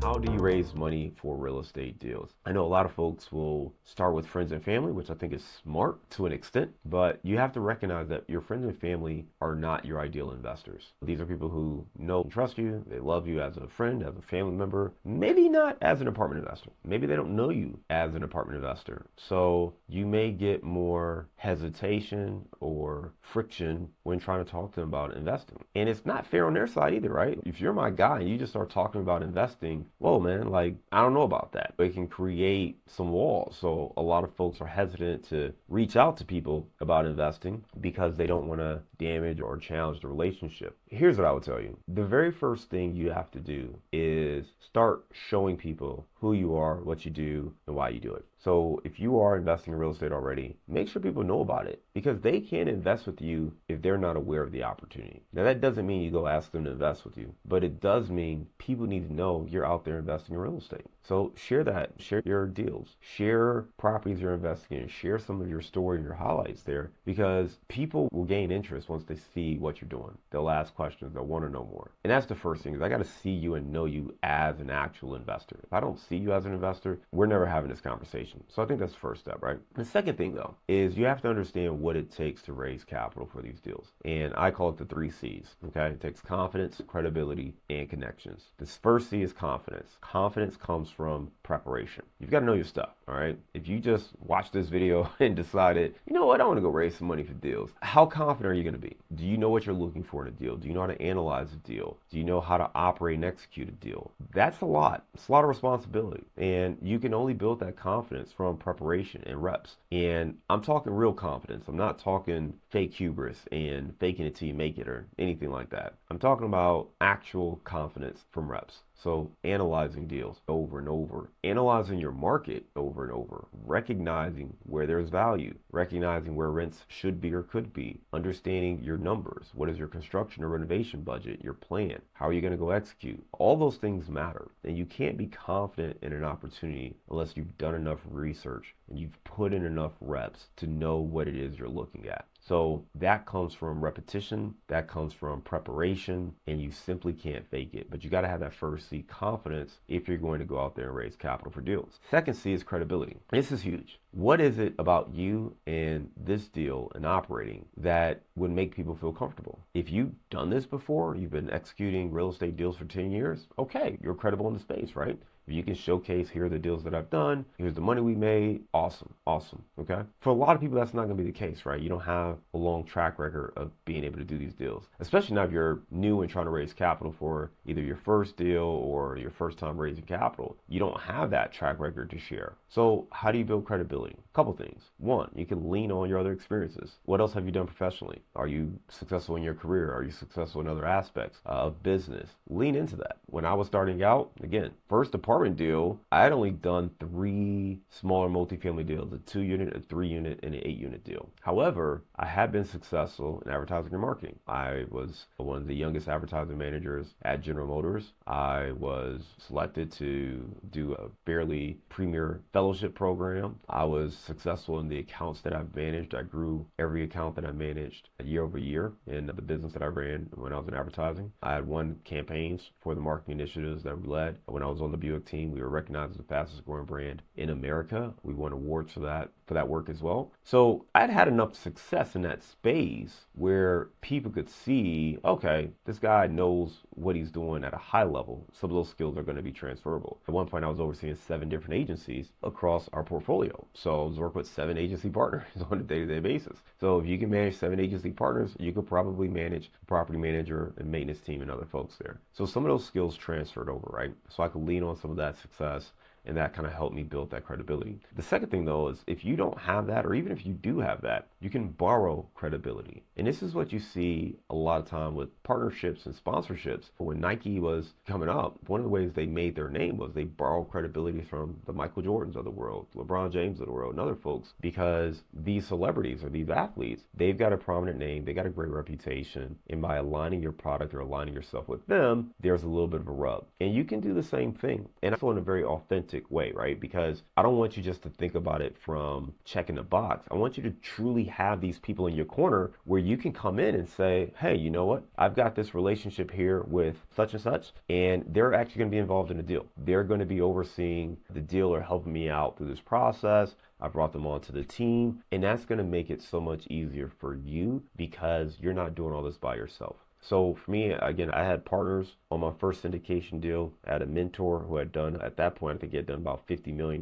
How do you raise money for real estate deals? I know a lot of folks will start with friends and family, which I think is smart to an extent, but you have to recognize that your friends and family are not your ideal investors. These are people who know and trust you, they love you as a friend, as a family member, maybe not as an apartment investor. Maybe they don't know you as an apartment investor. So you may get more hesitation or friction when trying to talk to them about investing. And it's not fair on their side either, right? If you're my guy and you just start talking about investing, whoa, man, like, I don't know about that. It can create some walls. So a lot of folks are hesitant to reach out to people about investing because they don't want to damage or challenge the relationship. Here's what I would tell you. The very first thing you have to do is start showing people who you are, what you do, and why you do it. So if you are investing in real estate already, make sure people know about it because they can't invest with you if they're not aware of the opportunity. Now that doesn't mean you go ask them to invest with you, but it does mean people need to know you're out there investing in real estate. So share that, share your deals, share properties you're investing in, share some of your story and your highlights there because people will gain interest once they see what you're doing. They'll ask questions, they'll want to know more. And that's the first thing is I got to see you and know you as an actual investor. If I don't see you as an investor, we're never having this conversation. So I think that's the first step, right? The second thing though is you have to understand what it takes to raise capital for these deals. And I call it the 3 C's, okay? It takes confidence, credibility, and connections. This first C is confidence. Confidence comes from preparation. You've got to know your stuff, all right? If you just watched this video and decided, you know what, I want to go raise some money for deals, how confident are you going to be? Do you know what you're looking for in a deal? Do you know how to analyze a deal? Do you know how to operate and execute a deal? That's a lot. It's a lot of responsibility. And you can only build that confidence from preparation and reps. And I'm talking real confidence. I'm not talking fake hubris and faking it till you make it or anything like that. I'm talking about actual confidence from reps. So analyzing deals over and over, analyzing your market over and over, recognizing where there's value, recognizing where rents should be or could be, understanding your numbers. What is your construction or renovation budget, your plan? How are you going to go execute? All those things matter. And you can't be confident in an opportunity unless you've done enough research and you've put in enough reps to know what it is you're looking at. So that comes from repetition, that comes from preparation, and you simply can't fake it. But you got to have that first C, confidence, if you're going to go out there and raise capital for deals. Second C is credibility. This is huge. What is it about you and this deal and operating that would make people feel comfortable? If you've done this before, you've been executing real estate deals for 10 years, okay, you're credible in the space, right? If you can showcase, here are the deals that I've done, here's the money we made, awesome, awesome, okay? For a lot of people, that's not gonna be the case, right? You don't have a long track record of being able to do these deals, especially now if you're new and trying to raise capital for either your first deal or your first time raising capital. You don't have that track record to share. So how do you build credibility? A couple things. One, you can lean on your other experiences. What else have you done professionally? Are you successful in your career? Are you successful in other aspects of business? Lean into that. When I was starting out, again, first apartment deal, I had only done 3 smaller multifamily deals, a 2-unit, a 3-unit, and an 8-unit deal. However, I had been successful in advertising and marketing. I was one of the youngest advertising managers at General Motors. I was selected to do a fairly premier fellowship program. I was successful in the accounts that I've managed. I grew every account that I managed year over year in the business that I ran when I was in advertising. I had won campaigns for the marketing initiatives that we led. When I was on the Buick team, we were recognized as the fastest growing brand in America. We won awards for that work as well. So I'd had enough success in that space where people could see, okay, this guy knows what he's doing at a high level. Some of those skills are going to be transferable. At one point, I was overseeing 7 different agencies across our portfolio. So I was working with 7 agency partners on a day-to-day basis. So if you can manage 7 agency partners, you could probably manage a property manager and maintenance team and other folks there. So some of those skills transferred over, right? So I could lean on some of that success, and that kind of helped me build that credibility. The second thing though is if you don't have that, or even if you do have that, you can borrow credibility. And this is what you see a lot of time with partnerships and sponsorships. When Nike was coming up, one of the ways they made their name was they borrowed credibility from the Michael Jordans of the world, LeBron James of the world, and other folks, because these celebrities or these athletes, they've got a prominent name, they got a great reputation, and by aligning your product or aligning yourself with them, there's a little bit of a rub. And you can do the same thing, and also in a very authentic authentic way, right? Because I don't want you just to think about it from checking the box. I want you to truly have these people in your corner where you can come in and say, hey, you know what? I've got this relationship here with such and such, and they're actually going to be involved in the deal. They're going to be overseeing the deal or helping me out through this process. I brought them onto the team, and that's going to make it so much easier for you because you're not doing all this by yourself. So for me, again, I had partners on my first syndication deal. I had a mentor who had done, at that point, I think he had done about $50 million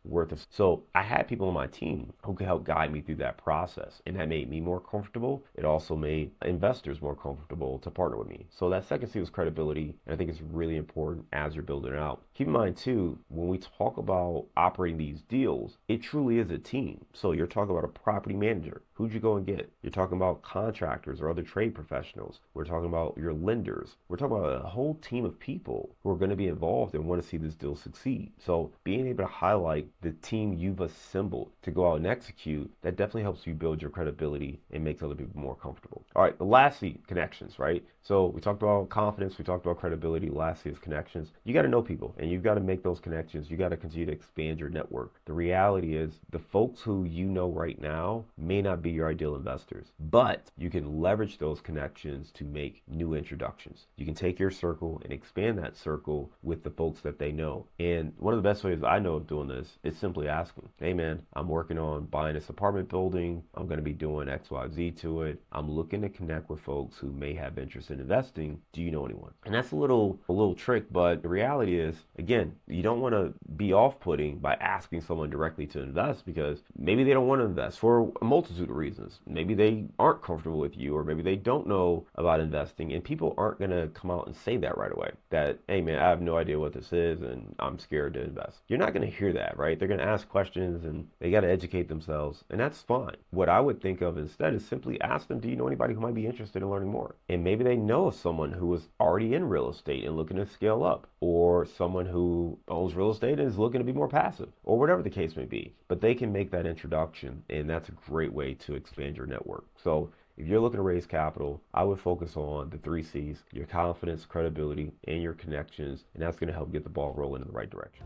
worth of. So I had people on my team who could help guide me through that process. And that made me more comfortable. It also made investors more comfortable to partner with me. So that second C was credibility. And I think it's really important as you're building it out. Keep in mind too, when we talk about operating these deals, it truly is a team. So you're talking about a property manager. Who'd you go and get? You're talking about contractors or other trade professionals. We're talking about your lenders. We're talking about a whole team of people who are going to be involved and want to see this deal succeed. So being able to highlight the team you've assembled to go out and execute, that definitely helps you build your credibility and makes other people more comfortable. All right, the last C, connections, right? So we talked about confidence, we talked about credibility. Last C is connections. You got to know people and you've got to make those connections. You got to continue to expand your network. The reality is the folks who you know right now may not be your ideal investors, but you can leverage those connections to make new introductions. You can take your circle and expand that circle with the folks that they know. And one of the best ways I know of doing this is simply asking, hey man, I'm working on buying this apartment building. I'm going to be doing XYZ to it. I'm looking to connect with folks who may have interest in investing. Do you know anyone? And that's a little trick, but the reality is, again, you don't want to be off-putting by asking someone directly to invest because maybe they don't want to invest for a multitude of reasons. Maybe they aren't comfortable with you, or maybe they don't know about investing, and people aren't going to come out and say that right away, that, hey man, I have no idea what this is and I'm scared to invest. You're not going to hear that, right? They're going to ask questions and they got to educate themselves, and that's fine. What I would think of instead is simply ask them, do you know anybody who might be interested in learning more? And maybe they know of someone who is already in real estate and looking to scale up, or someone who owns real estate and is looking to be more passive, or whatever the case may be. But they can make that introduction, and that's a great way to expand your network. So if you're looking to raise capital, I would focus on the 3 C's, your confidence, credibility, and your connections, and that's going to help get the ball rolling in the right direction.